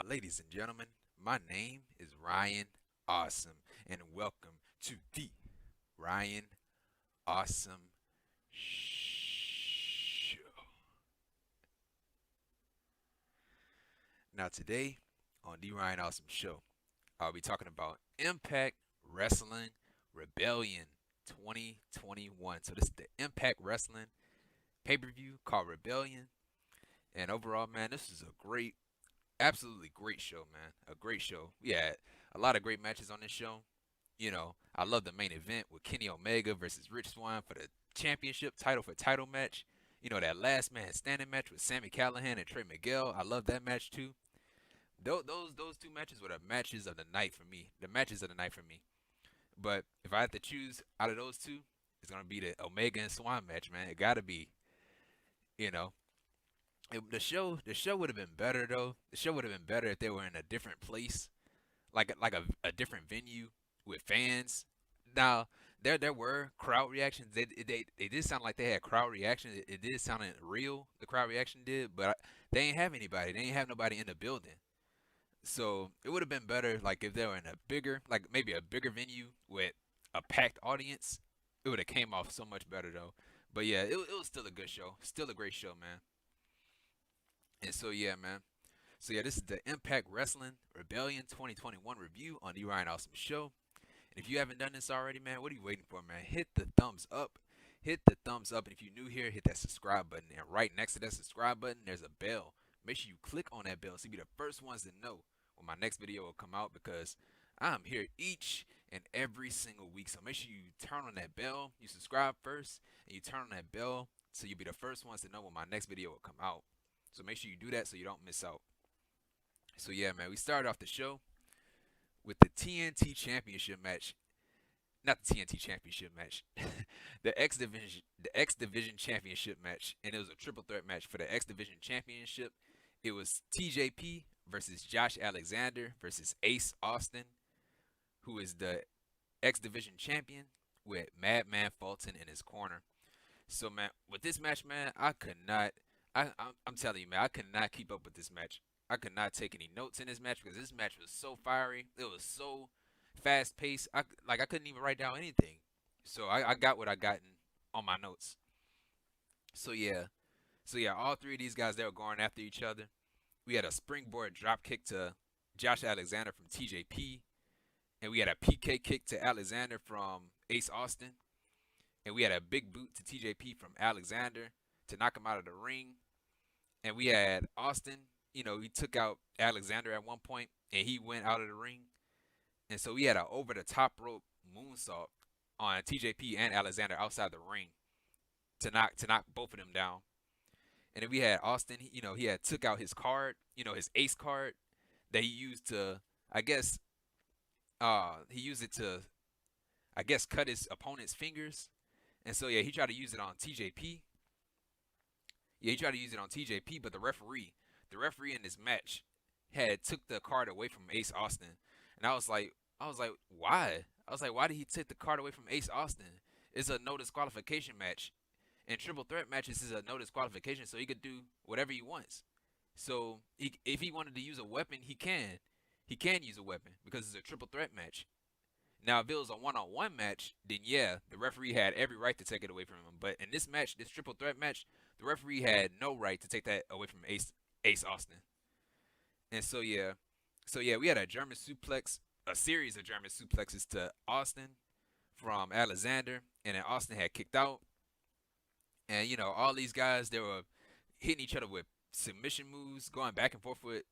ladies and gentlemen, my name is Ryan Awesome, and welcome to the Ryan Awesome Show. Now, today on the Ryan Awesome Show, I'll be talking about Impact Wrestling Rebellion 2021. So, this is the Impact Wrestling pay per view called Rebellion. And overall, man, this is a absolutely great show, man. A great show. We had a lot of great matches on this show. I love the main event with Kenny Omega versus Rich Swann for the championship title for title match. That last man standing match with Sami Callihan and Trey Miguel. I love that match too. Those two matches were the matches of the night for me. The matches of the night for me. But if I had to choose out of those two, it's gonna be the Omega and Swan match, man. It gotta be. You know, the show would have been better though. The show would have been better if they were in a different place, like a different venue with fans. Now there were crowd reactions. They did sound like they had crowd reactions. It did sound real. The crowd reaction did, but they ain't have anybody. They ain't have nobody in the building. So it would have been better like if they were in a bigger, like maybe a bigger venue with a packed audience. It would have came off so much better though. But yeah, it was still a good show. Still a great show, man. And so yeah, man. So yeah, this is the Impact Wrestling Rebellion 2021 review on the Ryan Awesome Show. And if you haven't done this already, man, what are you waiting for, man? Hit the thumbs up. Hit the thumbs up. And if you're new here, hit that subscribe button. And right next to that subscribe button, there's a bell. Make sure you click on that bell so you be the first ones to know when my next video will come out, because I'm here each and every single week. So make sure you turn on that bell. You subscribe first and you turn on that bell so you'll be the first ones to know when my next video will come out. So make sure you do that so you don't miss out. So yeah, man, we started off the show with the TNT Championship match. Not the TNT Championship match. the X Division Championship match, and it was a triple threat match for the X Division Championship. It was TJP versus Josh Alexander versus Ace Austin, who is the X Division champion, with Madman Fulton in his corner. So man, with this match, man, I could not. I'm telling you, man, I could not keep up with this match. I could not take any notes in this match because this match was so fiery. It was so fast paced. I couldn't even write down anything. So I got what I got on my notes. So yeah, all three of these guys, they were going after each other. We had a springboard drop kick to Josh Alexander from TJP, and we had a PK kick to Alexander from Ace Austin, and we had a big boot to TJP from Alexander to knock him out of the ring. And we had Austin, he took out Alexander at one point, and he went out of the ring. And so we had an over-the-top rope moonsault on TJP and Alexander outside the ring to knock both of them down. And then we had Austin, he had took out his card, his ace card that he used to, I guess, he used it to, I guess, cut his opponent's fingers. And so, yeah, he tried to use it on TJP. Yeah, he tried to use it on TJP, but the referee in this match had took the card away from Ace Austin. And I was like, why? I was like, why did he take the card away from Ace Austin? It's a no disqualification match. And triple threat matches is a no disqualification, so he could do whatever he wants. So if he wanted to use a weapon, he can. He can use a weapon because it's a triple threat match. Now, if it was a one-on-one match, then yeah, the referee had every right to take it away from him. But in this match, this triple threat match, the referee had no right to take that away from Ace Austin. And so yeah, we had a German suplex, a series of German suplexes to Austin from Alexander, and then Austin had kicked out. And all these guys, they were hitting each other with submission moves, going back and forth with,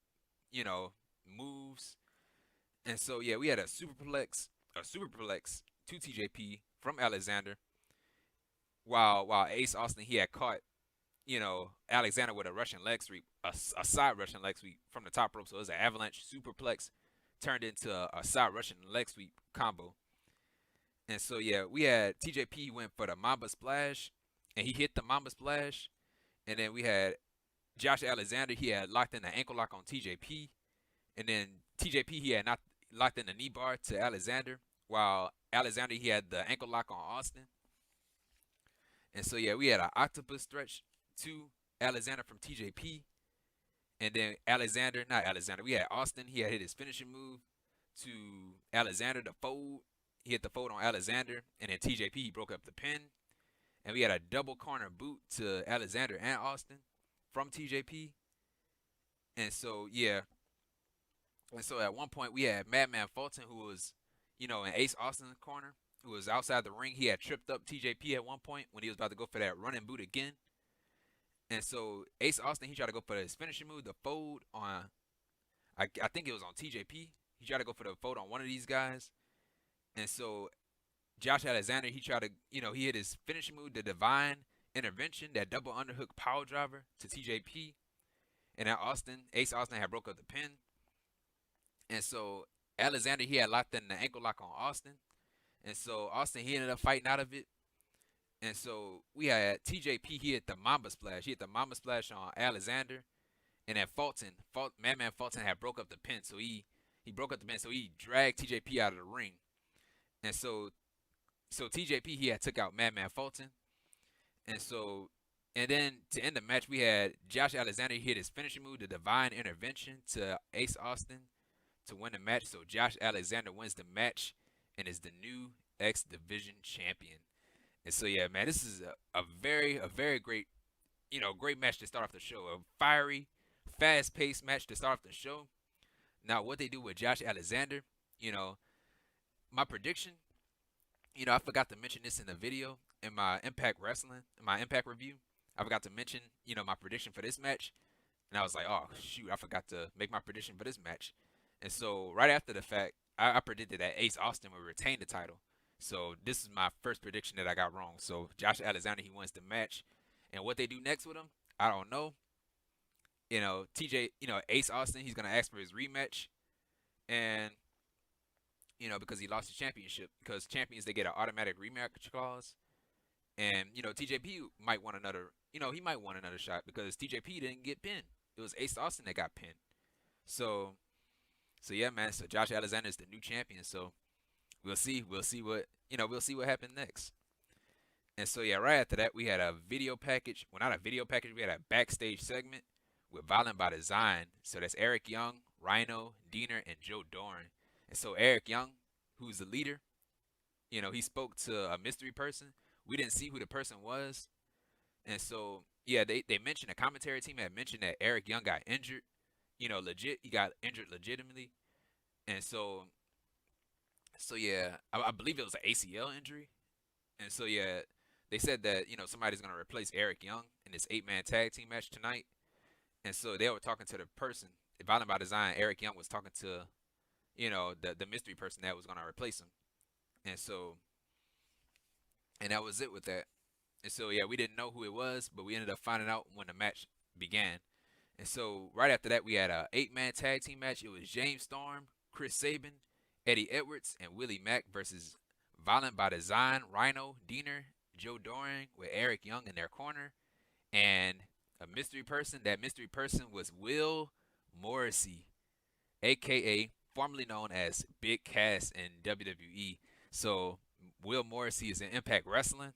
moves. And so yeah, we had a superplex to TJP from Alexander, while Ace Austin, he had caught, Alexander with a Russian leg sweep, a side Russian leg sweep from the top rope. So it was an avalanche superplex turned into a side Russian leg sweep combo. And so yeah, we had TJP went for the Mamba Splash, and he hit the Mamba Splash. And then we had Josh Alexander, he had locked in the ankle lock on TJP. And then TJP, he had not locked in the knee bar to Alexander, while Alexander, he had the ankle lock on Austin. And so yeah, we had an octopus stretch to Alexander from TJP. And then we had Austin. He had hit his finishing move to Alexander, the fold. He hit the fold on Alexander, and then TJP, he broke up the pin. And we had a double corner boot to Alexander and Austin from TJP. And so, yeah. And so at one point, we had Madman Fulton, who was, in Ace Austin's corner, who was outside the ring. He had tripped up TJP at one point when he was about to go for that running boot again. And so Ace Austin, he tried to go for his finishing move, the fold on, I think it was on TJP. He tried to go for the fold on one of these guys. And so Josh Alexander, he tried to, he hit his finishing move, the divine intervention, that double underhook power driver to TJP. And at Ace Austin had broke up the pin. And so Alexander, he had locked in the ankle lock on Austin. And so Austin, he ended up fighting out of it. And so we had TJP, he hit the Mamba Splash. He hit the Mamba Splash on Alexander. And then Madman Fulton had broke up the pin. So he broke up the pin. So he dragged TJP out of the ring. And so TJP, he had took out Madman Fulton. And then to end the match, we had Josh Alexander, he hit his finishing move, the divine intervention to Ace Austin to win the match. So Josh Alexander wins the match and is the new X Division champion. And so, yeah, man, this is a very great, great match to start off the show. A fiery, fast-paced match to start off the show. Now, what they do with Josh Alexander, my prediction, I forgot to mention this in the video, in my Impact Wrestling, in my Impact review. I forgot to mention, my prediction for this match. And I was like, oh, shoot, I forgot to make my prediction for this match. And so, right after the fact, I predicted that Ace Austin would retain the title. So this is my first prediction that I got wrong. So Josh Alexander, he wins the match. And what they do next with him, I don't know. Ace Austin, he's going to ask for his rematch. And, because he lost the championship. Because champions, they get an automatic rematch clause. And, TJP might want another, he might want another shot. Because TJP didn't get pinned. It was Ace Austin that got pinned. So yeah, man. So Josh Alexander is the new champion. So we'll see what happened next. And so, yeah, right after that, we had a video package. Well, not a video package. We had a backstage segment with Violent by Design. So that's Eric Young, Rhino, Diener, and Joe Doering. And so Eric Young, who's the leader, he spoke to a mystery person. We didn't see who the person was. And so, yeah, they mentioned, the commentary team had mentioned that Eric Young got injured. Legit. He got injured legitimately. And so yeah, I believe it was an ACL injury. And so, yeah, they said that, somebody's going to replace Eric Young in this 8-man tag team match tonight. And so they were talking to the person, Violent by Design. Eric Young was talking to, the mystery person that was going to replace him. And that was it with that. And so, yeah, we didn't know who it was, but we ended up finding out when the match began. And so right after that, we had a 8-man tag team match. It was James Storm, Chris Sabin, Eddie Edwards, and Willie Mack versus Violent by Design, Rhino, Diener, Joe Doering with Eric Young in their corner, and a mystery person. That mystery person was Will Morrissey, a.k.a. formerly known as Big CASS in WWE. So Will Morrissey is in Impact Wrestling.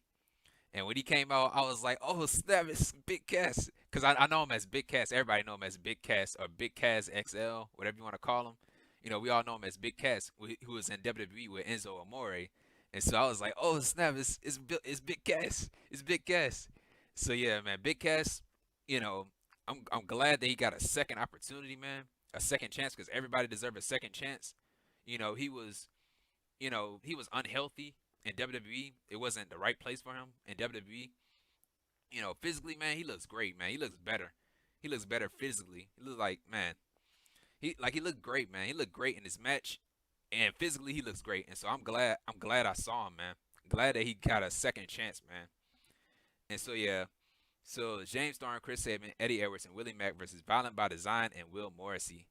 And when he came out, I was like, oh, snap, it's Big CASS. Because I know him as Big CASS. Everybody know him as Big CASS or Big CASS XL, whatever you want to call him. We all know him as Big CASS, who was in WWE with Enzo Amore. And so I was like, oh, snap, it's Big CASS. It's Big CASS. So, yeah, man, Big CASS, I'm glad that he got a second opportunity, man, a second chance, because everybody deserves a second chance. He was unhealthy in WWE. It wasn't the right place for him in WWE. Physically, man, he looks great, man. He looks better. He looks better physically. He looks like, man, he looked great, man. He looked great in this match, and physically he looks great. And so I'm glad I saw him, man. Glad that he got a second chance, man. And so, yeah, so James Storm, Chris Sabin, Eddie Edwards, and Willie Mack versus Violent by Design and Will Morrissey.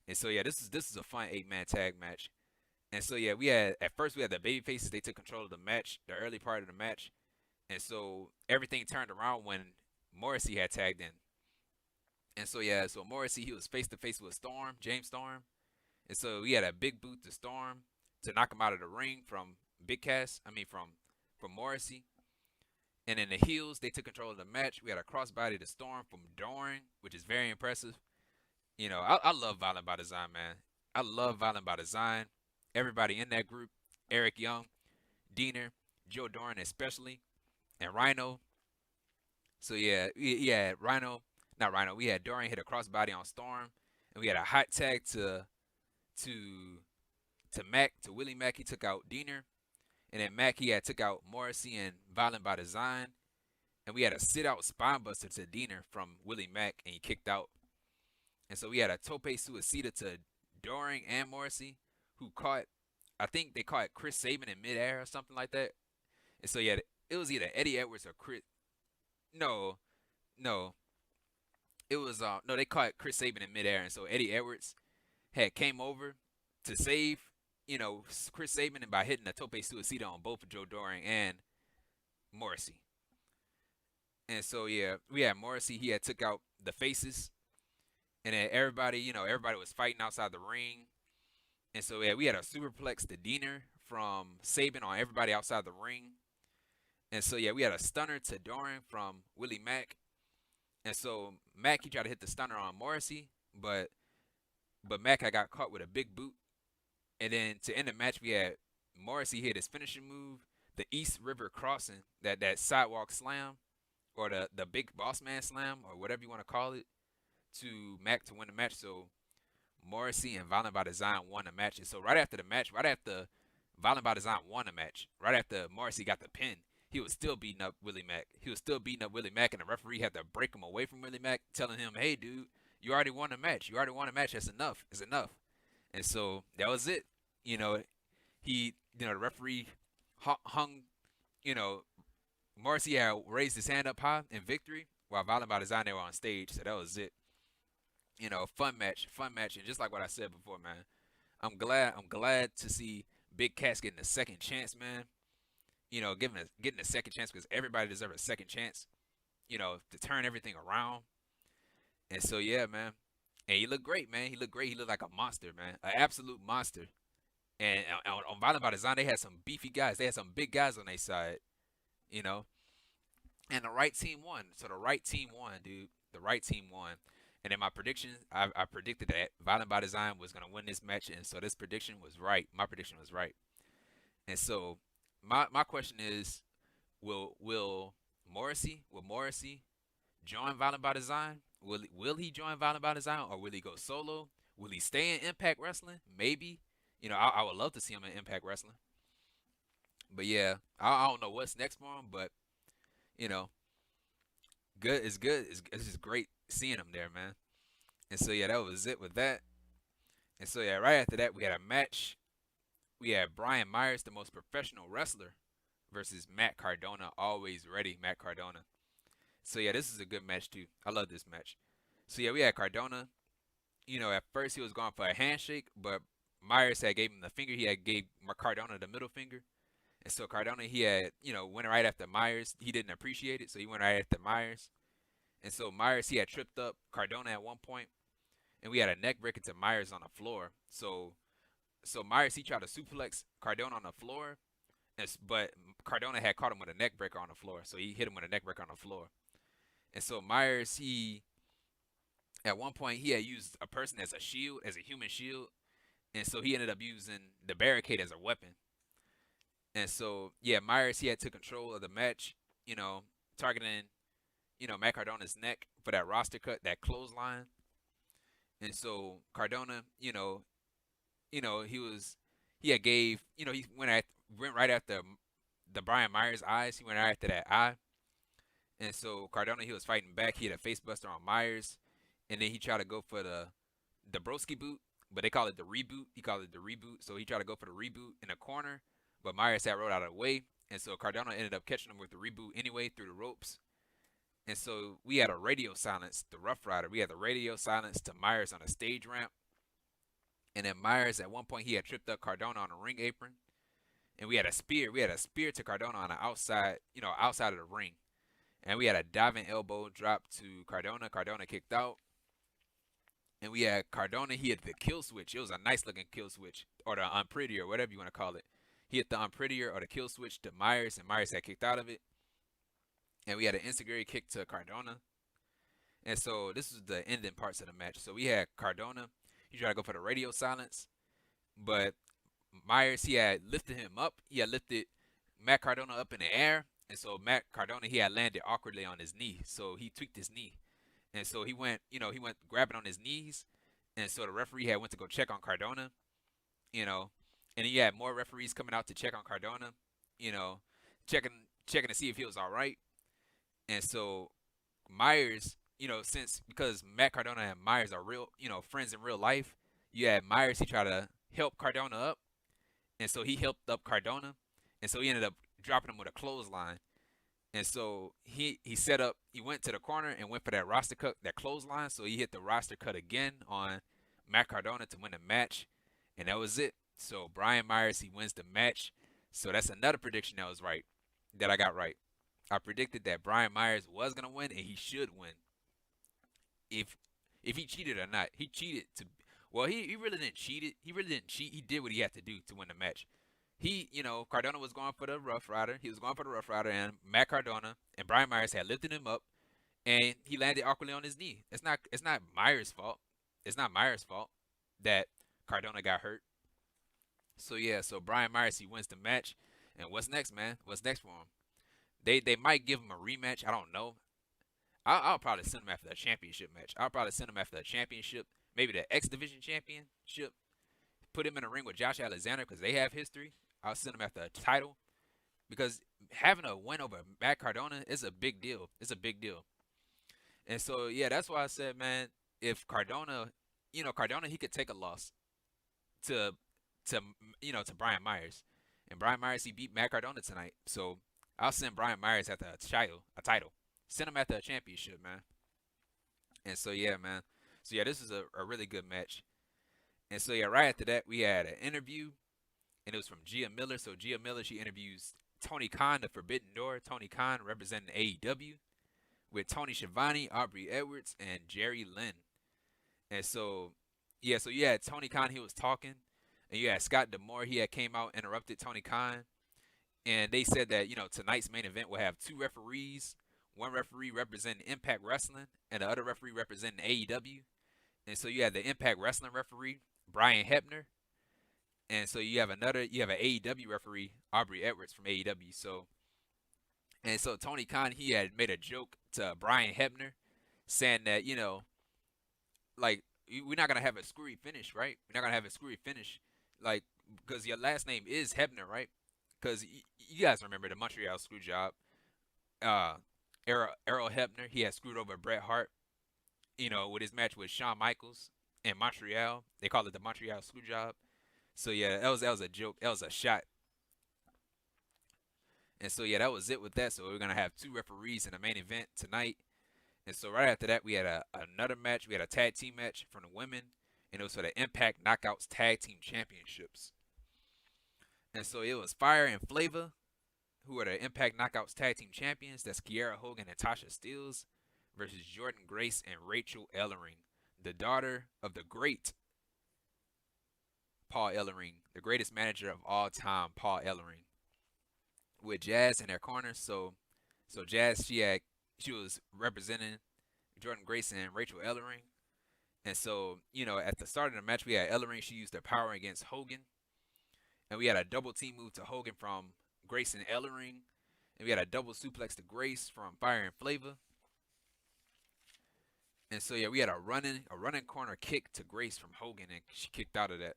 And so, yeah, this is a fun 8-man tag match. And so, yeah, at first we had the babyfaces. They took control of the match, the early part of the match. And so everything turned around when Morrissey had tagged in. And so, yeah, so Morrissey, he was face-to-face with Storm, James Storm. And so he had a big boot to Storm to knock him out of the ring from from Morrissey. And in the heels, they took control of the match. We had a crossbody to Storm from Doering, which is very impressive. I love Violent by Design, man. I love Violent by Design. Everybody in that group, Eric Young, Diener, Jordynne especially, and Rhino. So yeah, we had Rhino, not Rhino. We had Doering hit a crossbody on Storm, and we had a hot tag to to Mack, to Willie Mack. He took out Diener, and then Mack he had took out Morrissey and Violent by Design, and we had a sit out spine buster to Diener from Willie Mack, and he kicked out. And so we had a tope suicida to Doering and Morrissey, who caught, I think they caught Chris Sabin in midair or something like that. And so yeah, it was either Eddie Edwards or Chris. No, no, it was no. They caught Chris Sabin in midair, and so Eddie Edwards had came over to save, Chris Sabin and by hitting a tope suicida on both of Joe Doering and Morrissey. And so yeah, we had Morrissey. He had took out the faces, and then everybody, everybody was fighting outside the ring. And so yeah, we had a superplex to Diener from Sabin on everybody outside the ring. And so yeah, we had a stunner to Doering from Willie Mack. And so Mack he tried to hit the stunner on Morrissey, but Mack I got caught with a big boot. And then to end the match, we had Morrissey hit his finishing move, the East River Crossing, that sidewalk slam, or the big boss man slam, or whatever you want to call it, to Mack to win the match. So Morrissey and Violent by Design won the match. And so right after the match, right after Violent by Design won the match, right after Morrissey got the pin, he was still beating up Willie Mack. He was still beating up Willie Mack, and the referee had to break him away from Willie Mack, telling him, "Hey, dude, you already won the match. You already won the match. That's enough. It's enough." And so that was it. The referee hung, you know, Morrissey had raised his hand up high in victory, while Violent by Design they were on stage. So that was it. Fun match, and just like what I said before, man, I'm glad to see Big Cass getting a second chance, man. Getting a second chance because everybody deserves a second chance, to turn everything around. And so yeah, man, and he looked great, man. He looked great. He looked like a monster, man, an absolute monster. And on Violent by Design, they had some beefy guys. They had some big guys on their side, you know. And the right team won. So the right team won, dude. The right team won. And in my prediction, I predicted that Violent by Design was going to win this match. And so this prediction was right. My prediction was right. And so my question is, will Morrissey join Violent by Design? Will he join Violent by Design, or will he go solo? Will he stay in Impact Wrestling? Maybe. I would love to see him in Impact Wrestling. But yeah, I don't know what's next for him, but good. It's good. It's just great seeing him there, man. And so yeah, that was it with that. And so yeah, right after that we had a match. We had Brian Myers, the most professional wrestler, versus Matt Cardona, always ready, Matt Cardona. So yeah, this is a good match too. I love this match. So yeah, we had Cardona. At first he was going for a handshake, but Myers had gave him the finger. He had gave Cardona the middle finger. And so Cardona, he had, went right after Myers. He didn't appreciate it, so he went right after Myers. And so Myers, he had tripped up Cardona at one point, and we had a neck breaker to Myers on the floor. So Myers, he tried to suplex Cardona on the floor, but Cardona had caught him with a neck breaker on the floor. So he hit him with a neck breaker on the floor. And so Myers, at one point, he had used a person as a shield, as a human shield. And so he ended up using the barricade as a weapon. And so, yeah, Myers, he had took control of the match, targeting, Matt Cardona's neck for that roster cut, that clothesline. And so Cardona, he had gave, he went right after the Brian Myers eyes. He went right after that eye. And so Cardona, he was fighting back. He had a face buster on Myers. And then he tried to go for the broski boot, but they call it the reboot. He called it the reboot. So he tried to go for the reboot in the corner, but Myers had rolled out of the way. And so Cardona ended up catching him with the reboot anyway through the ropes. And so we had a radio silence, the Rough Rider. We had the radio silence to Myers on a stage ramp. And then Myers, at one point, he had tripped up Cardona on a ring apron. And we had a spear. We had a spear to Cardona on the outside, outside of the ring. And we had a diving elbow drop to Cardona. Cardona kicked out. And we had Cardona, he hit the kill switch. It was a nice looking kill switch, or the unpretty, or whatever you want to call it. He hit the unprettier or the kill switch to Myers, and Myers had kicked out of it. And we had an insecurity kick to Cardona. And so this was the ending parts of the match. So we had Cardona. He tried to go for the radio silence, but Myers, he had lifted him up. He had lifted Matt Cardona up in the air. And so Matt Cardona, he had landed awkwardly on his knee. So he tweaked his knee. And so he went, he went grabbing on his knees. And so the referee had went to go check on Cardona, you know, and he had more referees coming out to check on Cardona, checking to see if he was all right. And so Myers, because Matt Cardona and Myers are real, friends in real life, you had Myers, he tried to help Cardona up. And so he helped up Cardona. And so he ended up dropping him with a clothesline. And so he went to the corner and went for that roster cut, that clothesline. So he hit the roster cut again on Matt Cardona to win the match. And that was it. So Brian Myers, he wins the match. So that's another prediction that was right, that I got right. I predicted that Brian Myers was going to win, and he should win. If he cheated or not. He cheated to, well, he really didn't cheat it. He really didn't cheat. He did what he had to do to win the match. Cardona was going for the Rough Rider. He was going for the Rough Rider, and Matt Cardona and Brian Myers had lifted him up, and he landed awkwardly on his knee. It's not Myers' fault. It's not Myers' fault that Cardona got hurt. So yeah, so Brian Myers, he wins the match. And what's next, man? What's next for him? They might give him a rematch. I don't know. I'll probably send him after the championship match. I'll probably send him after the championship, maybe the X Division championship. Put him in a ring with Josh Alexander because they have history. I'll send him after a title because having a win over Matt Cardona is a big deal. It's a big deal. And so yeah, that's why I said, man, if Cardona, Cardona, he could take a loss to Brian Myers, and Brian Myers, he beat Matt Cardona tonight. So I'll send Brian Myers after a title. Send him after a championship, man. And so yeah, man. So yeah, this is a really good match. And so yeah, right after that we had an interview, and it was from Gia Miller. So Gia Miller, she interviews Tony Khann, the Forbidden Door. Tony Khann representing AEW with Tony Schiavone, Aubrey Edwards, and Jerry Lynn. And so yeah, so you had Tony Khann, he was talking, and you had Scott D'Amore, he had came out, interrupted Tony Khann, and they said that tonight's main event will have two referees. One referee representing Impact Wrestling, and the other referee representing AEW. And so you have the Impact Wrestling referee, Brian Hebner. And so you have an AEW referee, Aubrey Edwards from AEW. So Tony Khan, he had made a joke to Brian Hebner saying that, like, we're not going to have a screwy finish, right? We're not going to have a screwy finish, like, because your last name is Hebner, right? Because you guys remember the Montreal screw job. Errol Hebner, he had screwed over Bret Hart, with his match with Shawn Michaels in Montreal. They call it the Montreal screw job. So yeah, that was a joke. That was a shot. And so yeah, that was it with that. So we're gonna have two referees in the main event tonight. And so right after that, we had another match. We had a tag team match from the women, and it was for the Impact Knockouts Tag Team Championships. And so it was Fire and Flava, who are the Impact Knockouts Tag Team Champions. That's Kiera, Hogan, and Tasha Steelz versus Jordynne Grace and Rachel Ellering, the daughter of the great Paul Ellering, the greatest manager of all time, Paul Ellering, with Jazz in their corner. So Jazz, she was representing Jordynne Grace and Rachel Ellering. And so, at the start of the match, we had Ellering. She used her power against Hogan. And we had a double team move to Hogan from Grace and Ellering. And we had a double suplex to Grace from Fire and Flava. And so yeah, we had a running corner kick to Grace from Hogan, and she kicked out of that.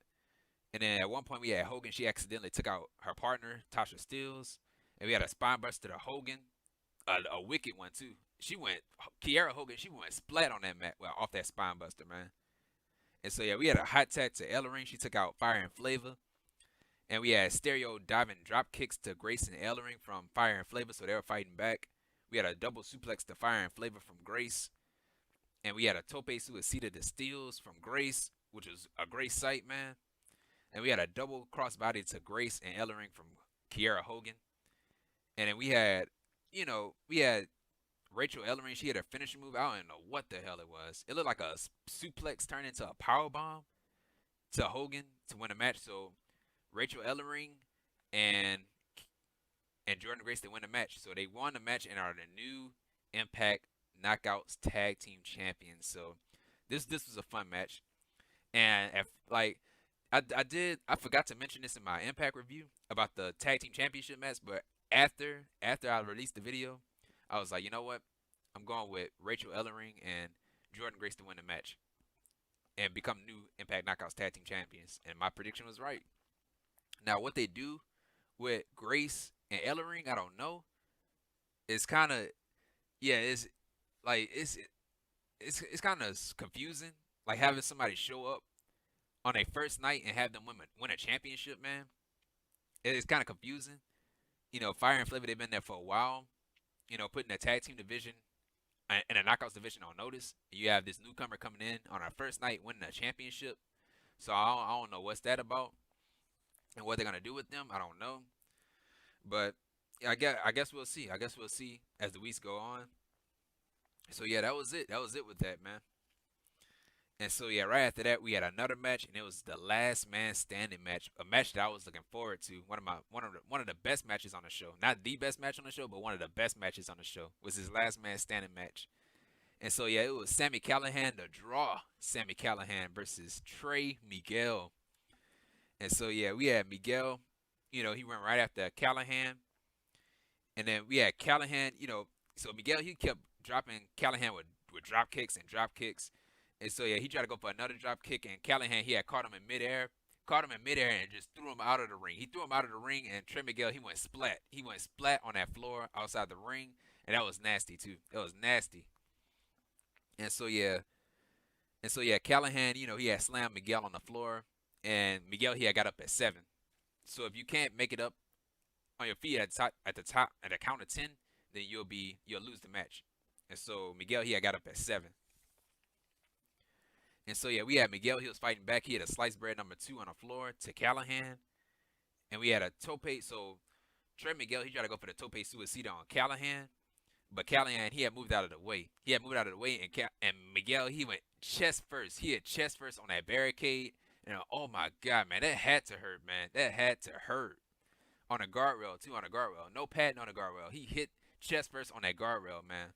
And then at one point we had Hogan, she accidentally took out her partner, Tasha Steelz. And we had a spine buster to Hogan, a wicked one too. Kiera Hogan, she went splat on that mat, off that spine buster, man. And so yeah, we had a hot tag to Ellering. She took out Fire and Flava. And we had stereo diving drop kicks to Grace and Ellering from Fire and Flava, so they were fighting back. We had a double suplex to Fire and Flava from Grace. And we had a tope suicida to Steelz from Grace, which was a great sight, man. And we had a double crossbody to Grace and Ellering from Kiera Hogan. And then we had Rachel Ellering. She had a finishing move. I don't know what the hell it was. It looked like a suplex turned into a power bomb to Hogan to win the match. So Rachel Ellering and Jordynne Grace, they win the match. So they won the match and are the new Impact Knockouts Tag Team Champions. So this was a fun match, and if like I forgot to mention this in my Impact review about the Tag Team Championship match, but after I released the video, I was like, you know what, I'm going with Rachel Ellering and Jordynne Grace to win the match and become new Impact Knockouts Tag Team Champions, and my prediction was right. Now what they do with Grace and Ellering, I don't know. It's kind of yeah, like it's kind of confusing, like having somebody show up on a first night and have them win a championship, man. It's kind of confusing. You know, Fire and Flava, they've been there for a while. You know, putting the tag team division and a knockouts division on notice. You have this newcomer coming in on our first night winning a championship. So I don't know what's that about and what they're gonna do with them. I don't know, but yeah, I guess we'll see. I guess we'll see as the weeks go on. So yeah, that was it. That was it with that, man. And so yeah, right after that we had another match, and it was the last man standing match, a match that I was looking forward to. One of the best matches on the show, not the best match on the show, but one of the best matches on the show was his last man standing match. And so yeah, it was Sami Callihan, the draw, Sami Callihan versus Trey Miguel. And so yeah, we had Miguel, you know, he went right after Callihan, and then we had Callihan, you know, so Miguel he kept dropping Callihan with drop kicks and drop kicks. And so yeah, he tried to go for another drop kick, and Callihan he had caught him in midair, and just threw him out of the ring. He threw him out of the ring, and Trey Miguel he went splat. He went splat on that floor outside the ring, and that was nasty too. That was nasty. And so yeah, Callihan, you know, he had slammed Miguel on the floor, and Miguel he had got up at 7. So if you can't make it up on your feet at the top at the count of 10, then you'll lose the match. And so Miguel he had got up at 7. And so yeah, we had Miguel. He was fighting back. He had a sliced bread number 2 on the floor to Callihan, and we had a tope. So Trey Miguel he tried to go for the tope suicida on Callihan, but Callihan he had moved out of the way. And Miguel he went chest first. He had chest first on that barricade, and oh my god, man, that had to hurt, man. That had to hurt on a guardrail too. On a guardrail, no padding on the guardrail. He hit chest first on that guardrail, man.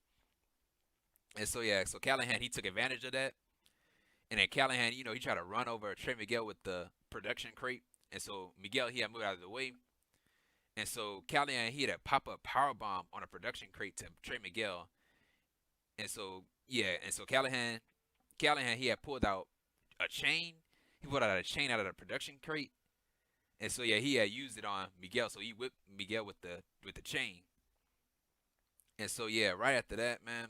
And so yeah, so Callihan he took advantage of that. And then Callihan, you know, he tried to run over Trey Miguel with the production crate. And so Miguel, he had moved out of the way. And so Callihan, he had a pop-up power bomb on a production crate to Trey Miguel. And so, yeah, and so Callihan, he had pulled out a chain. He pulled out a chain out of the production crate. And so, yeah, he had used it on Miguel. So he whipped Miguel with the chain. And so, yeah, right after that, man,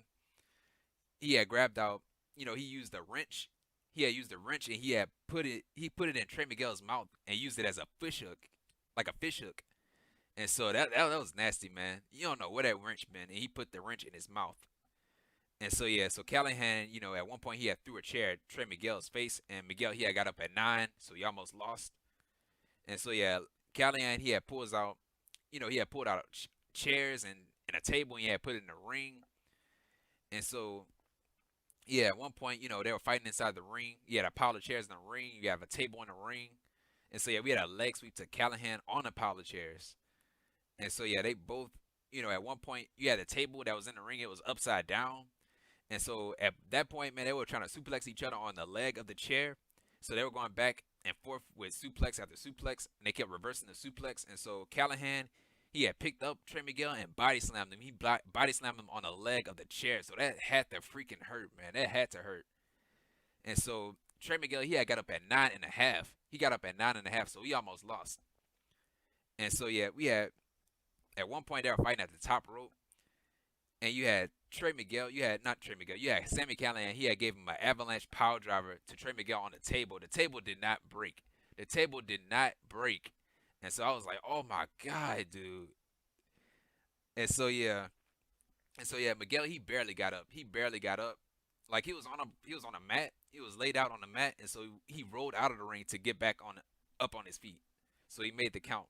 he had grabbed out, you know, he used a wrench. He had used a wrench, and he put it in Trey Miguel's mouth and used it as a fish hook, like a fish hook. And so that was nasty, man. You don't know where that wrench been, and he put the wrench in his mouth. And so yeah, so Callihan, you know, at one point he had threw a chair at Trey Miguel's face, and Miguel he had got up at 9, so he almost lost. And so yeah, Callihan he had pulled out, you know, he had pulled out chairs and a table, and he had put it in the ring. And so yeah, at one point, you know, they were fighting inside the ring. You had a pile of chairs in the ring. You have a table in the ring. And so, yeah, we had a leg sweep to Callihan on a pile of chairs. And so, yeah, they both, you know, at one point, you had a table that was in the ring. It was upside down. And so, at that point, man, they were trying to suplex each other on the leg of the chair. So, they were going back and forth with suplex after suplex. And they kept reversing the suplex. And so, Callihan, he had picked up Trey Miguel and body slammed him. He body slammed him on the leg of the chair. So that had to freaking hurt, man. That had to hurt. And so Trey Miguel, he had got up at 9.5. He got up at 9.5, so he almost lost. And so yeah, we had at one point they were fighting at the top rope. And you had Trey Miguel, you had Sami Callihan. He had gave him an avalanche power driver to Trey Miguel on the table. The table did not break. The table did not break. And so I was like, oh my god, dude. And so yeah, Miguel he barely got up. Like he was on a mat. He was laid out on the mat, and so he rolled out of the ring to get back up on his feet. So he made the count.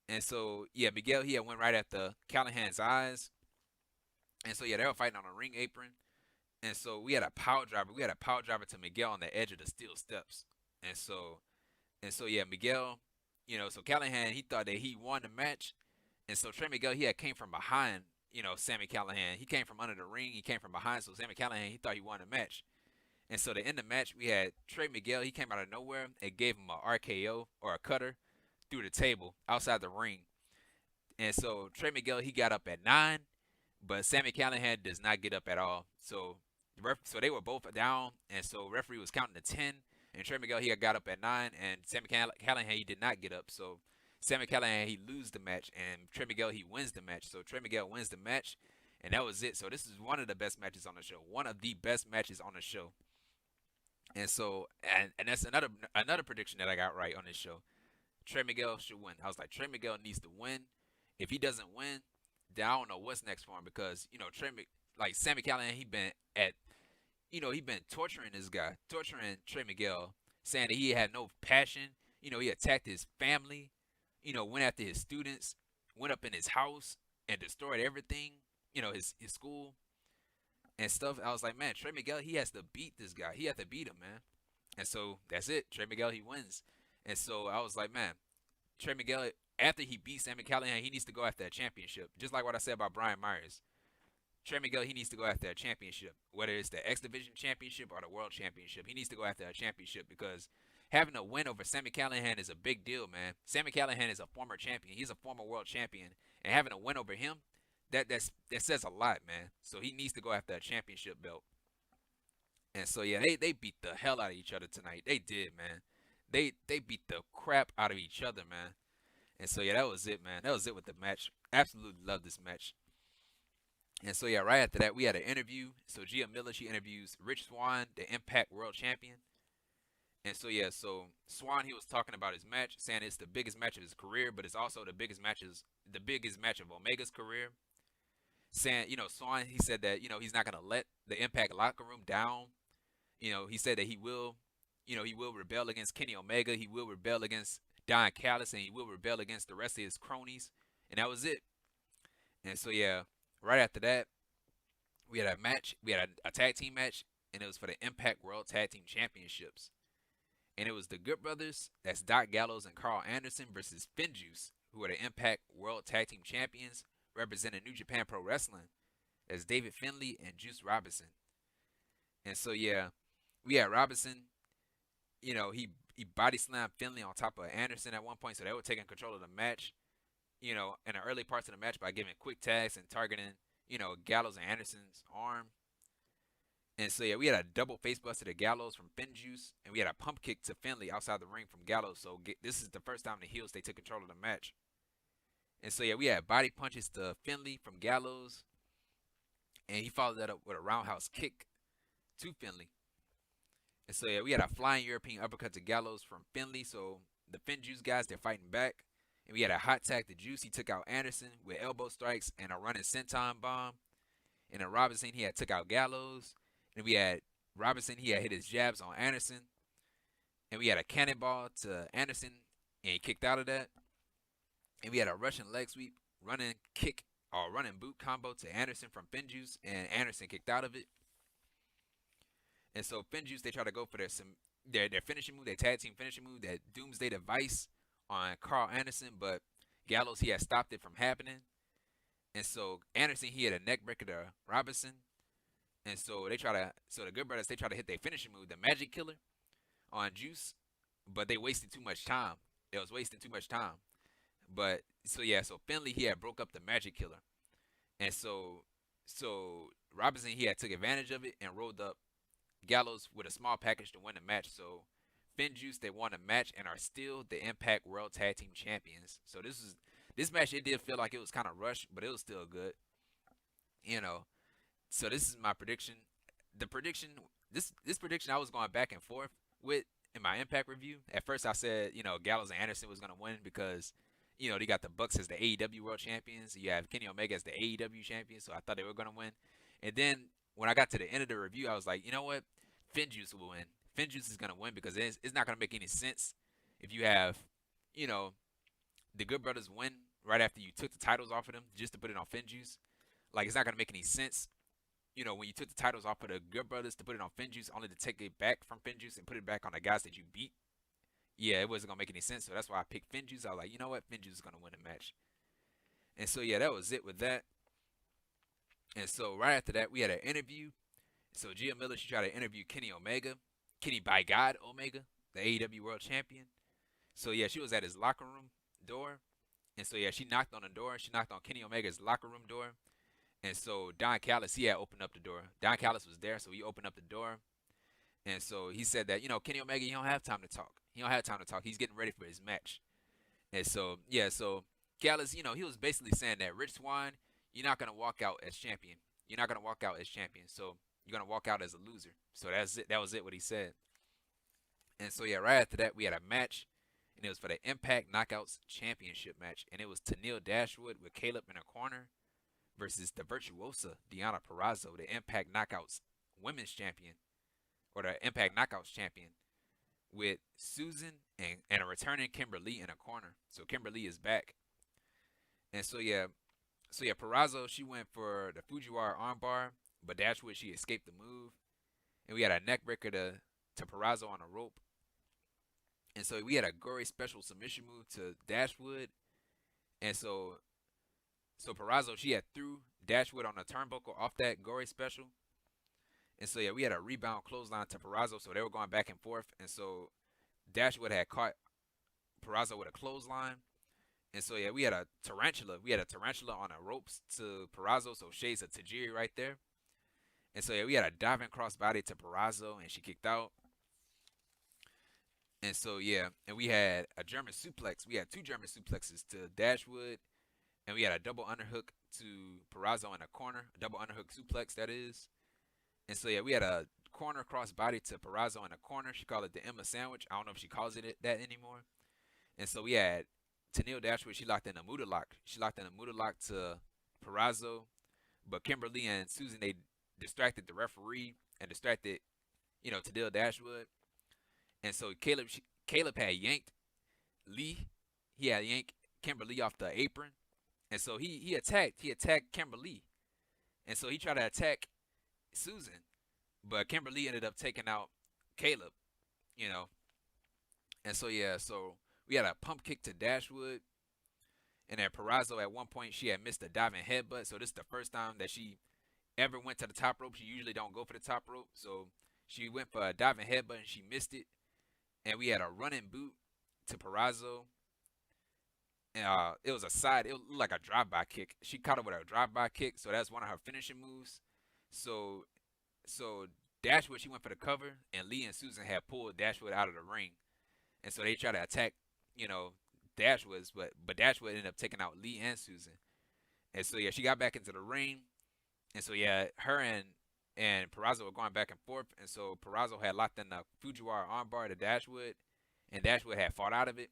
And so yeah, Miguel he had went right at the Callihan's eyes. And so yeah, they were fighting on a ring apron. And so we had a power driver. We had a power driver to Miguel on the edge of the steel steps. And so yeah, Miguel, you know, so Callihan, he thought that he won the match. And so Trey Miguel, he had came from behind Sami Callihan. He came from under the ring. He came from behind. So Sami Callihan, he thought he won the match. And so to end the match, we had Trey Miguel. He came out of nowhere and gave him a RKO or a cutter through the table outside the ring. And so Trey Miguel, he got up at 9, but Sami Callihan does not get up at all. So they were both down, and so referee was counting to 10. And Trey Miguel, he got up at 9, and Sami Callihan, he did not get up. So Sami Callihan, he loses the match, and Trey Miguel, he wins the match. So Trey Miguel wins the match, and that was it. So this is one of the best matches on the show. One of the best matches on the show. And so, and that's another prediction that I got right on this show. Trey Miguel should win. I was like, Trey Miguel needs to win. If he doesn't win, then I don't know what's next for him, because Sami Callihan, he been torturing this guy, torturing Trey Miguel, saying that he had no passion. He attacked his family. Went after his students, went up in his house and destroyed everything. His school and stuff. I was like, man, Trey Miguel, he has to beat this guy. He has to beat him, man. And so that's it. Trey Miguel, he wins. And so I was like, man, Trey Miguel, after he beats Sami Callihan, he needs to go after a championship. Just like what I said about Brian Myers. Trey Miguel, he needs to go after a championship. Whether it's the X Division championship or the World Championship, he needs to go after a championship, because having a win over Sami Callihan is a big deal, man. Sami Callihan is a former champion. He's a former world champion. And having a win over him, that says a lot, man. So he needs to go after a championship belt. And so, yeah, they beat the hell out of each other tonight. They did, man. They beat the crap out of each other, man. And so, yeah, that was it, man. That was it with the match. Absolutely love this match. And so, yeah, right after that, we had an interview. So Gia Miller, she interviews Rich Swann, the Impact World Champion. And so, yeah, so Swann, he was talking about his match, saying it's the biggest match of his career, but it's also the biggest match of Omega's career. Saying, Swann, he said that, he's not going to let the Impact locker room down. He said that he will rebel against Kenny Omega. He will rebel against Don Callis, and he will rebel against the rest of his cronies. And that was it. And so, yeah, right after that, we had a match. We had a tag team match, and it was for the Impact World Tag Team Championships. And it was the Good Brothers, that's Doc Gallows and Carl Anderson, versus FinJuice, who are the Impact World Tag Team Champions, representing New Japan Pro Wrestling. That's David Finlay and Juice Robinson. And so, yeah, we had Robinson. He body slammed Finlay on top of Anderson at one point, so they were taking control of the match, in the early parts of the match by giving quick tags and targeting, Gallows and Anderson's arm. And so, yeah, we had a double face buster to Gallows from FinJuice, and we had a pump kick to Finlay outside the ring from Gallows. So this is the first time the heels, they took control of the match. And so, yeah, we had body punches to Finlay from Gallows, and he followed that up with a roundhouse kick to Finlay. And so, yeah, we had a flying European uppercut to Gallows from Finlay. So the FinJuice guys, they're fighting back. And we had a hot tag to Juice. He took out Anderson with elbow strikes and a running senton bomb. And then Robinson, he had took out Gallows. And we had Robinson, he had hit his jabs on Anderson. And we had a cannonball to Anderson, and he kicked out of that. And we had a Russian leg sweep, running kick, or running boot combo to Anderson from FinJuice, and Anderson kicked out of it. And so FinJuice, they try to go for their finishing move, their tag team finishing move, that Doomsday Device on Carl Anderson, but Gallows, he had stopped it from happening. And so Anderson, he had a neck breaker to Robinson. And so the Good Brothers, they try to hit their finishing move, the Magic Killer, on Juice, but they wasted too much time. It was wasting too much time. But so Finlay, he had broke up the Magic Killer. And so Robinson, he had took advantage of it and rolled up Gallows with a small package to win the match. So FinJuice, they won the match and are still the Impact World Tag Team Champions. So this match, it did feel like it was kind of rushed, but it was still good. So this is my prediction. This prediction I was going back and forth with in my Impact review. At first I said, Gallows and Anderson was going to win because, they got the Bucks as the AEW World Champions. You have Kenny Omega as the AEW Champion, so I thought they were going to win. And then when I got to the end of the review, I was like, you know what? FinJuice will win. FinJuice is going to win because it's not going to make any sense if you have, the Good Brothers win right after you took the titles off of them just to put it on FinJuice. Like, it's not going to make any sense, when you took the titles off of the Good Brothers to put it on FinJuice, only to take it back from FinJuice and put it back on the guys that you beat. Yeah, it wasn't going to make any sense. So that's why I picked FinJuice. I was like, you know what? FinJuice is going to win the match. And so, yeah, that was it with that. And so right after that, we had an interview. So Gia Miller, she tried to interview Kenny by God Omega, the AEW World Champion. So yeah, she was at his locker room door. And so yeah, she knocked on the door. She knocked on Kenny Omega's locker room door. And so Don Callis, he had opened up the door. Don Callis was there, so he opened up the door. And so he said that, Kenny Omega, he don't have time to talk. He don't have time to talk. He's getting ready for his match. And so, yeah, so Callis, he was basically saying that Rich Swann, you're not going to walk out as champion. You're not going to walk out as champion. So you're going to walk out as a loser. So that's it. That was it, what he said. And so, yeah, right after that, we had a match. And it was for the Impact Knockouts Championship match. And it was Tenille Dashwood with Caleb in a corner versus the virtuosa Deonna Purrazzo, the Impact Knockouts Women's Champion, or the Impact Knockouts Champion, with Susan and a returning Kimberly in a corner. So Kimberly is back. And so yeah, Purrazzo, she went for the Fujiwara armbar, but Dashwood, she escaped the move. And we had a neckbreaker to Purrazzo on a rope. And so we had a gory special submission move to Dashwood. And so Purrazzo, she had threw Dashwood on a turnbuckle off that gory special. And so yeah, we had a rebound clothesline to Purrazzo, so they were going back and forth. And so Dashwood had caught Purrazzo with a clothesline. And so yeah, we had a tarantula. We had a tarantula on the ropes to Purrazzo, so shades of Tajiri right there. And so yeah, we had a diving crossbody to Purrazzo, and she kicked out. And so yeah, and we had a German suplex. We had 2 German suplexes to Dashwood, and we had a double underhook to Purrazzo in a corner, a double underhook suplex, that is. And so yeah, we had a corner crossbody to Purrazzo in a corner. She called it the Emma sandwich. I don't know if she calls it that anymore. And so we had Tenille Dashwood. She locked in a Muda lock. She locked in a Muda lock to Purrazzo, but Kimberly and Susan, they distracted the referee and distracted, Tenille Dashwood. And so Caleb had yanked Lee. He had yanked Kimberly off the apron. And so he attacked Kimberly. And so he tried to attack Susan, but Kimberly ended up taking out Caleb, And so yeah, so we had a pump kick to Dashwood. And then Purrazzo, at one point, she had missed a diving headbutt. So this is the first time that she ever went to the top rope. She usually don't go for the top rope. So she went for a diving headbutt and she missed it. And we had a running boot to Purrazzo. And it was it looked like a drive-by kick. She caught it with a drive-by kick, so that's one of her finishing moves. So Dashwood, she went for the cover, and Lee and Susan had pulled Dashwood out of the ring. And so they tried to attack, Dashwood's, but Dashwood ended up taking out Lee and Susan. And so yeah, she got back into the ring. And so yeah, her and Purrazzo were going back and forth. And so Purrazzo had locked in the Fujiwara armbar to Dashwood, and Dashwood had fought out of it.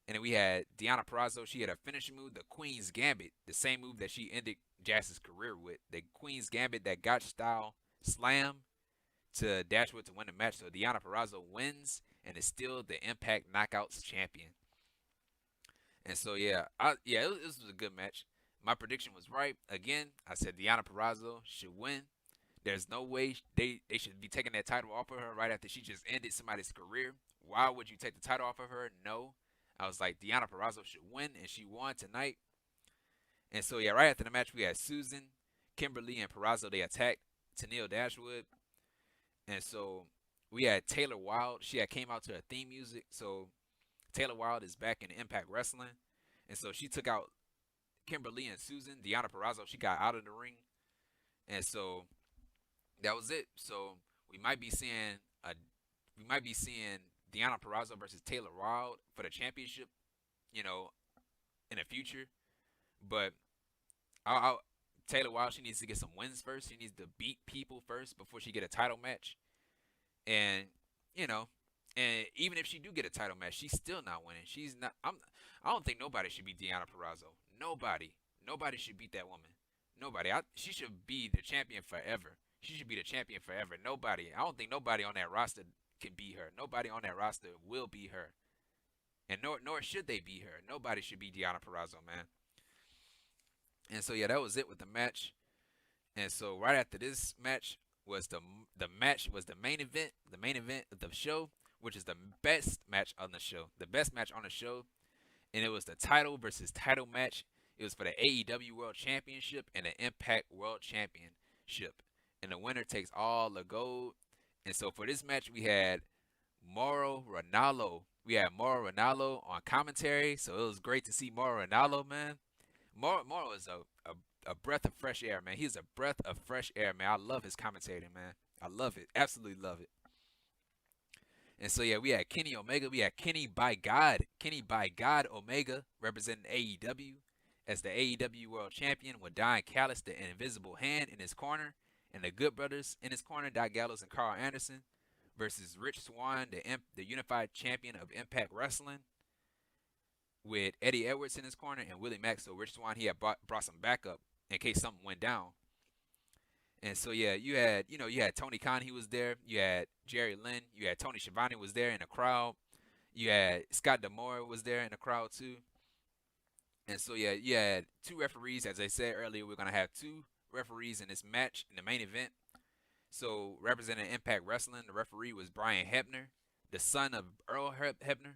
And then we had Deonna Purrazzo. She had a finishing move, the Queen's Gambit, the same move that she ended Jazz's career with. The Queen's Gambit, that Gotch style slam to Dashwood to win the match. So Deonna Purrazzo wins and is still the Impact Knockouts champion. And so yeah, this was a good match. My prediction was right. Again, I said Deonna Purrazzo should win. There's no way they should be taking that title off of her right after she just ended somebody's career. Why would you take the title off of her? No. I was like, Deonna Purrazzo should win, and she won tonight. And so, yeah, right after the match, we had Susan, Kimberly, and Purrazzo. They attacked Tenille Dashwood. And so we had Taylor Wilde. She had came out to her theme music. So Taylor Wilde is back in Impact Wrestling. And so she took out Kimberly and Susan. Deonna Purrazzo, she got out of the ring. And so that was it. So we might be seeing Deonna Purrazzo versus Taylor Wilde for the championship, in the future. But Taylor Wilde, she needs to get some wins first. She needs to beat people first before she get a title match. And and even if she do get a title match, she's still not winning. She's not. I don't think nobody should beat Deonna Purrazzo. Nobody should beat that woman. Nobody. She should be the champion forever. She should be the champion forever. Nobody. I don't think nobody on that roster can beat her. Nobody on that roster will beat her. And nor should they beat her. Nobody should beat Deonna Purrazzo, man. And so yeah, that was it with the match. And so right after this match was the main event of the show, which is the best match on the show. The best match on the show. And it was the title versus title match. It was for the AEW World Championship and the Impact World Championship. And the winner takes all the gold. And so for this match, we had Mauro Ranallo. We had Mauro Ranallo on commentary. So it was great to see Mauro Ranallo, man. Mauro is a breath of fresh air, man. He's a breath of fresh air, man. I love his commentating, man. I love it. Absolutely love it. And so yeah, we had Kenny Omega. We had Kenny by God Omega representing AEW as the AEW World Champion with Don Callis, the Invisible Hand, in his corner, and the Good Brothers in his corner, Doc Gallows and Carl Anderson, versus Rich Swann, the Unified Champion of Impact Wrestling, with Eddie Edwards in his corner and Willie Mack. So Rich Swann, he had brought some backup in case something went down. And so yeah, you had Tony Khan, he was there. You had Jerry Lynn. You had Tony Schiavone was there in the crowd. You had Scott D'Amore was there in the crowd too. And so yeah, you had two referees. As I said earlier, we're gonna have two referees in this match in the main event. So representing Impact Wrestling, the referee was Brian Hebner, the son of Earl Hebner.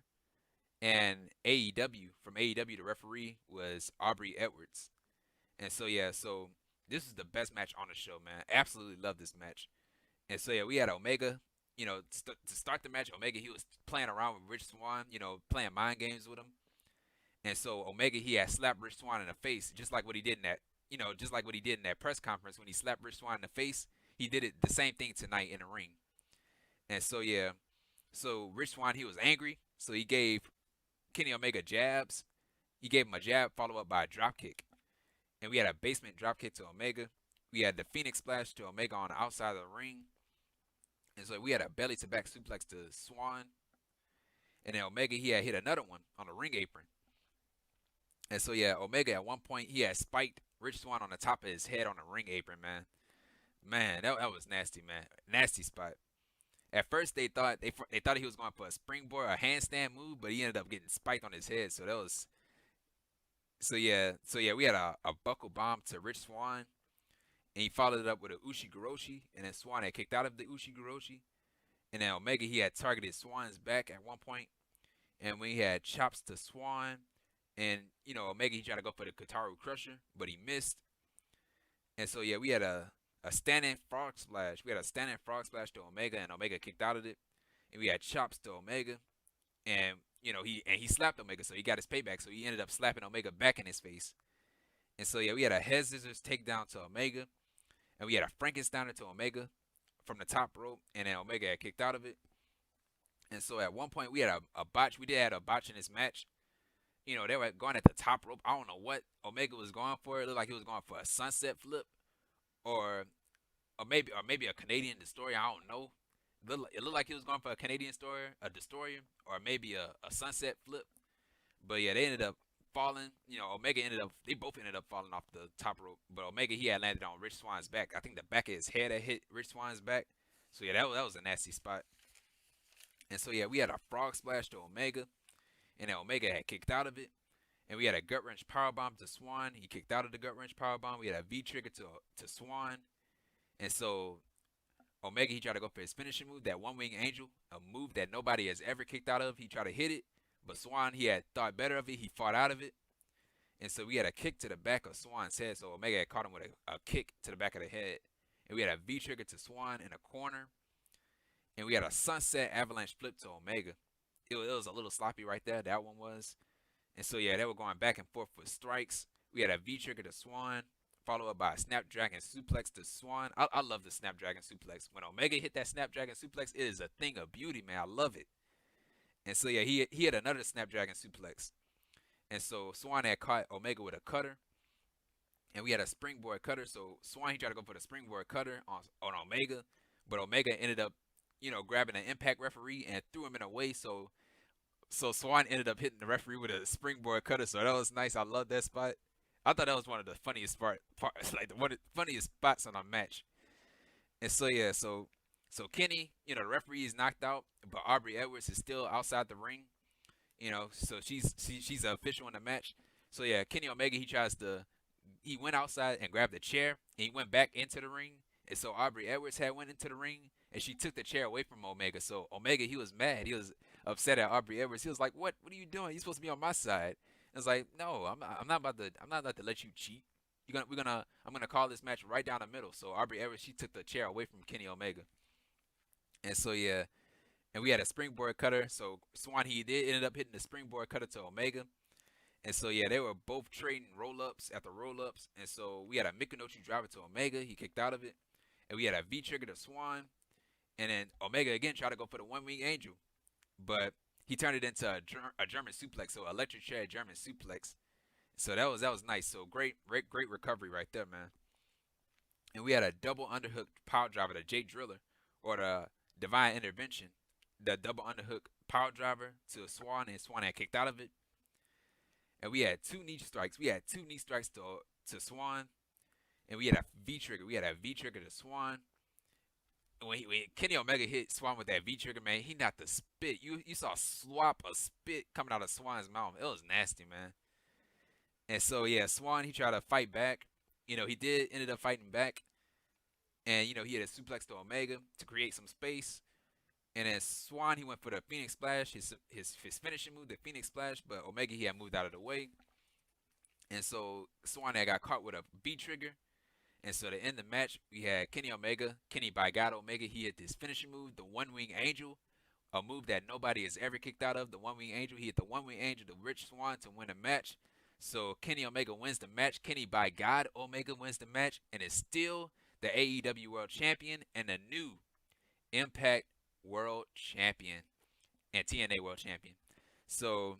And from AEW, the referee was Aubrey Edwards. And so yeah, so this is the best match on the show, man. Absolutely love this match. And so yeah, we had Omega. To start the match, Omega, he was playing around with Rich Swann, playing mind games with him. And so Omega, he had slapped Rich Swann in the face, just like what he did in that press conference when he slapped Rich Swann in the face. He did it the same thing tonight in the ring. And so yeah, so Rich Swann, he was angry, so he gave Kenny Omega jabs. He gave him a jab followed up by a drop kick. And we had a basement drop kick to Omega. We had the Phoenix Splash to Omega on the outside of the ring. And so we had a belly to back suplex to Swann. And then Omega, he had hit another one on the ring apron. And so yeah, Omega at one point, he had spiked Rich Swann on the top of his head on the ring apron, man. Man, that was nasty, man. Nasty spot. At first, they thought he was going for a springboard, a handstand move, but he ended up getting spiked on his head. So yeah, we had a buckle bomb to Rich Swann, and he followed it up with a Ushigoroshi, and then Swann had kicked out of the Ushigoroshi, and then Omega, he had targeted Swann's back at one point, and we had chops to Swann, and Omega, he tried to go for the Kataru Crusher, but he missed, and so yeah, we had a standing frog splash. We had a standing frog splash to Omega, and Omega kicked out of it, and we had chops to Omega, and he slapped Omega, so he got his payback. So he ended up slapping Omega back in his face. And so yeah, we had a head scissors takedown to Omega, and we had a Frankensteiner to Omega from the top rope, and then Omega had kicked out of it. And so at one point we had a botch. We did have a botch in this match. They were going at the top rope. I don't know what Omega was going for. It looked like he was going for a sunset flip, or maybe a Canadian destroyer. I don't know. It looked like he was going for a Canadian destroyer, or maybe a sunset flip. But yeah, they ended up falling. They both ended up falling off the top rope. But Omega, he had landed on Rich Swann's back. I think the back of his head had hit Rich Swann's back. So yeah, that was a nasty spot. And so yeah, we had a frog splash to Omega, and then Omega had kicked out of it. And we had a gut wrench powerbomb to Swann. He kicked out of the gut wrench powerbomb. We had a V trigger to Swann. And so Omega, he tried to go for his finishing move, that one-wing angel, a move that nobody has ever kicked out of. He tried to hit it, but Swann, he had thought better of it. He fought out of it. And so we had a kick to the back of Swann's head. So Omega had caught him with a kick to the back of the head. And we had a V-trigger to Swann in a corner. And we had a sunset avalanche flip to Omega. It was a little sloppy right there. That one was. And so yeah, they were going back and forth with strikes. We had a V-trigger to Swann, followed up by a Snapdragon suplex to Swann. I love the Snapdragon suplex. When Omega hit that Snapdragon suplex, it is a thing of beauty, man. I love it. And so yeah, he had another Snapdragon suplex. And so Swann had caught Omega with a cutter. And we had a springboard cutter. So Swann, he tried to go for the springboard cutter on Omega. But Omega ended up, grabbing an Impact referee and threw him in a way. So Swann ended up hitting the referee with a springboard cutter. So that was nice. I love that spot. I thought that was one of the funniest parts, like one of the funniest spots on our match. And so yeah, so Kenny, the referee is knocked out, but Aubrey Edwards is still outside the ring. So she's the official in the match. So yeah, Kenny Omega, he went outside and grabbed a chair, and he went back into the ring. And so Aubrey Edwards had went into the ring, and she took the chair away from Omega. So Omega, he was mad. He was upset at Aubrey Edwards. He was like, "What are you doing? You're supposed to be on my side." It's like, no, I'm not about to let you cheat. I'm gonna call this match right down the middle. So Aubrey Edwards, she took the chair away from Kenny Omega, and so yeah, and we had a springboard cutter. So Swann he did ended up hitting the springboard cutter to Omega, and so yeah, they were both trading roll ups after roll ups, and so we had a Michinoku driver to Omega. He kicked out of it, and we had a V trigger to Swann, and then Omega again tried to go for the one wing angel, but he turned it into a German suplex, so electric chair German suplex. So that was nice. So great recovery right there, man. And we had a double underhook power driver to Jay Driller, or the Divine Intervention, the double underhook power driver to Swann, and Swann had kicked out of it. And we had two knee strikes. We had two knee strikes to Swann, and we had a V trigger. We had a V trigger to Swann. And when Kenny Omega hit Swann with that V trigger, man, he knocked the spit. You saw a swap of spit coming out of Swann's mouth. It was nasty, man. And so yeah, Swann he tried to fight back. He did ended up fighting back, and he had a suplex to Omega to create some space. And then Swann he went for the Phoenix Splash, his finishing move, the Phoenix Splash, but Omega he had moved out of the way. And so Swann had got caught with a B trigger. And so to end the match, we had Kenny Omega, Kenny by God Omega. He hit this finishing move, the One Wing Angel, a move that nobody has ever kicked out of. The One Wing Angel. He hit the One Wing Angel to Rich Swann to win the match. So Kenny Omega wins the match. Kenny by God Omega wins the match, and is still the AEW World Champion and the new Impact World Champion and TNA World Champion. So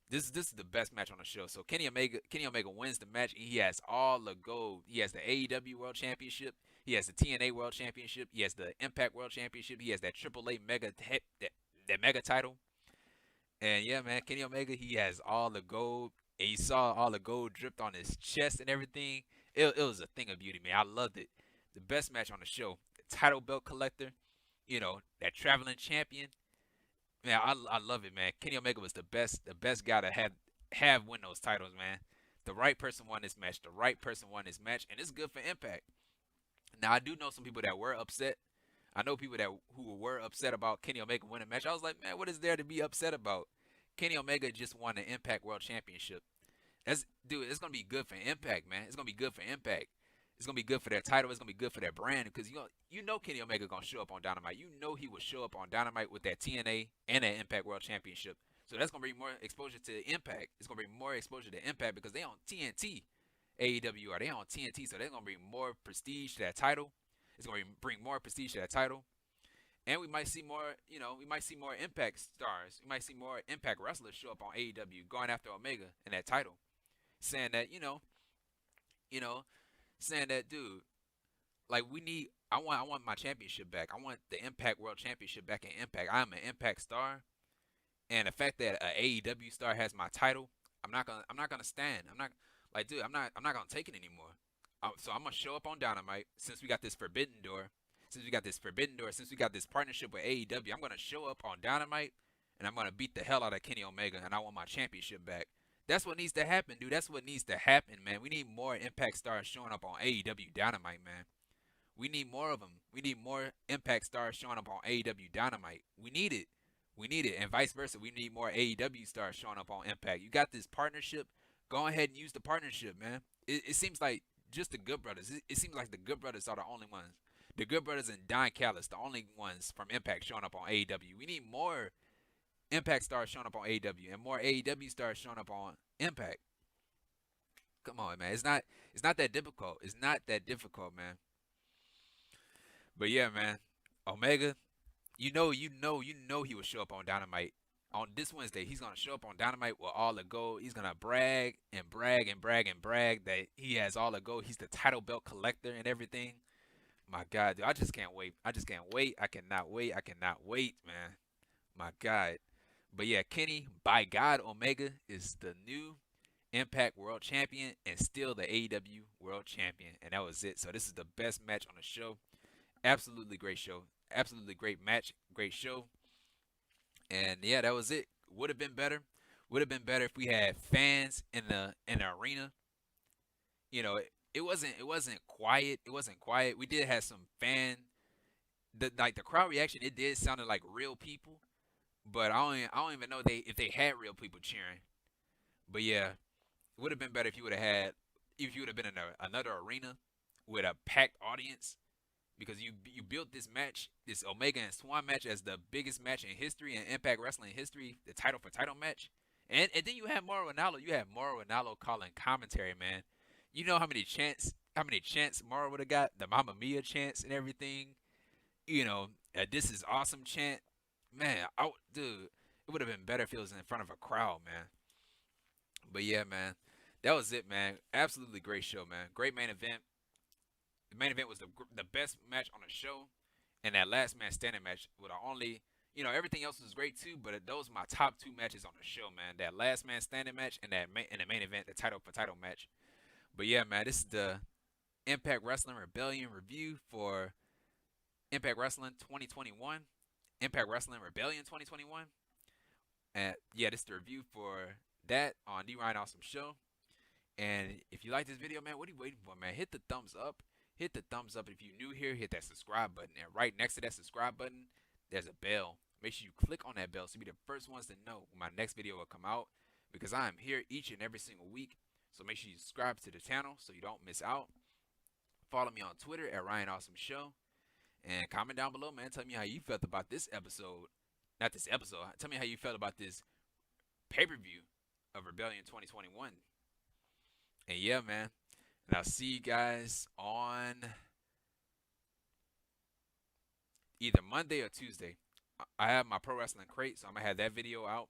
this is the best match on the show. So Kenny Omega wins the match, and he has all the gold. He has the AEW World Championship. He has the TNA World Championship. He has the Impact World Championship. He has that AAA Mega that Mega title. And yeah, man, Kenny Omega he has all the gold. And you saw all the gold dripped on his chest and everything. It was a thing of beauty, man. I loved it. The best match on the show. The title belt collector, that traveling champion. Man, I love it, man. Kenny Omega was the best guy to have win those titles, man. The right person won this match. The right person won this match, and it's good for Impact. Now I do know some people that were upset. I know people who were upset about Kenny Omega winning a match. I was like, man, what is there to be upset about? Kenny Omega just won the Impact World Championship. It's gonna be good for Impact, man. It's gonna be good for Impact. It's gonna be good for their title. It's gonna be good for their brand because you know Kenny Omega gonna show up on Dynamite. You know he will show up on Dynamite with that TNA and that Impact World Championship. So that's gonna bring more exposure to Impact. It's gonna bring more exposure to Impact because they on TNT. AEW are they on TNT, so they're gonna bring more prestige to that title. It's gonna bring more prestige to that title. And we might see more, Impact stars. We might see more Impact wrestlers show up on AEW going after Omega in that title. Saying that, saying that, dude, like I want my championship back. I want the Impact World Championship back in Impact. I'm an Impact star. And the fact that an AEW star has my title, I'm not gonna stand. I'm not gonna take it anymore. So I'm gonna show up on Dynamite since we got this forbidden door. Since we got this partnership with AEW, I'm going to show up on Dynamite, and I'm going to beat the hell out of Kenny Omega, and I want my championship back. That's what needs to happen, dude. That's what needs to happen, man. We need more Impact stars showing up on AEW Dynamite, man. We need more of them. We need more Impact stars showing up on AEW Dynamite. We need it. And vice versa. We need more AEW stars showing up on Impact. You got this partnership. Go ahead and use the partnership, man. It seems like just the Good Brothers. It seems like the Good Brothers are the only ones. The Good Brothers and Don Callis, the only ones from Impact showing up on AEW. We need more Impact stars showing up on AEW and more AEW stars showing up on Impact. Come on, man. It's not that difficult. It's not that difficult, man. But yeah, man. Omega, you know he will show up on Dynamite. On this Wednesday, he's gonna show up on Dynamite with all the gold. He's gonna brag that he has all the gold. He's the title belt collector and everything. My God, dude, I just can't wait. I cannot wait, man. My God. But yeah, Kenny, by God, Omega is the new Impact World Champion and still the AEW World Champion. And that was it. So this is the best match on the show. Absolutely great show. Absolutely great match. Great show. And yeah, that was it. Would have been better. Would have been better if we had fans in the arena. It wasn't quiet. It wasn't quiet. We did have some the crowd reaction. It did sounded like real people, but I don't even know if they had real people cheering. But yeah, it would have been better if you would have had, if you would have been in another arena with a packed audience, because you built this match, this Omega and Swan match, as the biggest match in history and Impact Wrestling history, the title for title match. And then you have Mauro Ranallo. You have Mauro Ranallo calling commentary, man. You know how many chants Mauro would have got, the Mamma Mia chants and everything. You know, this is awesome chant, man. Dude, it would have been better if it was in front of a crowd, man. But yeah, man, that was it, man. Absolutely great show, man. Great main event. The main event was the best match on the show, and that last man standing match were the only. Everything else was great too, but those are my top two matches on the show, man. That last man standing match and and the main event, the title for title match. But yeah, man, this is the Impact Wrestling Rebellion review for Impact Wrestling 2021, Impact Wrestling Rebellion 2021. And yeah, this is the review for that on the Ryan Awesome Show. And if you like this video, man, what are you waiting for, man? Hit the thumbs up. Hit the thumbs up. If you're new here, hit that subscribe button. And right next to that subscribe button, there's a bell. Make sure you click on that bell so you'll be the first ones to know when my next video will come out, because I am here each and every single week. So make sure you subscribe to the channel so you don't miss out. Follow me on Twitter at Ryan Awesome Show. And comment down below, man. Tell me how you felt about this episode. Not this episode. Tell me how you felt about this pay-per-view of Rebellion 2021. And yeah, man. And I'll see you guys on either Monday or Tuesday. I have my Pro Wrestling Crate, so I'm gonna have that video out.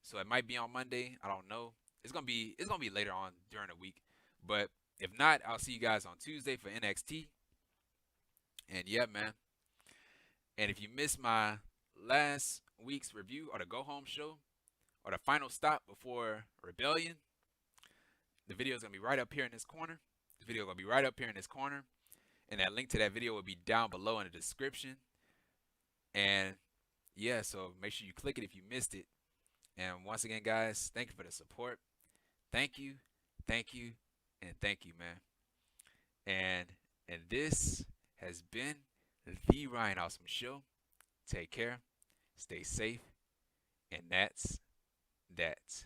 So it might be on Monday. I don't know. It's gonna be later on during the week. But if not, I'll see you guys on Tuesday for NXT. And yeah, man. And if you missed my last week's review or the go home show or the final stop before Rebellion, the video is going to be right up here in this corner. The video is going to be right up here in this corner. And that link to that video will be down below in the description. And yeah, so make sure you click it if you missed it. And once again, guys, thank you for the support. Thank you, thank you, and thank you, man. And this has been the Ryan Awesome Show. Take care, stay safe, and that's that.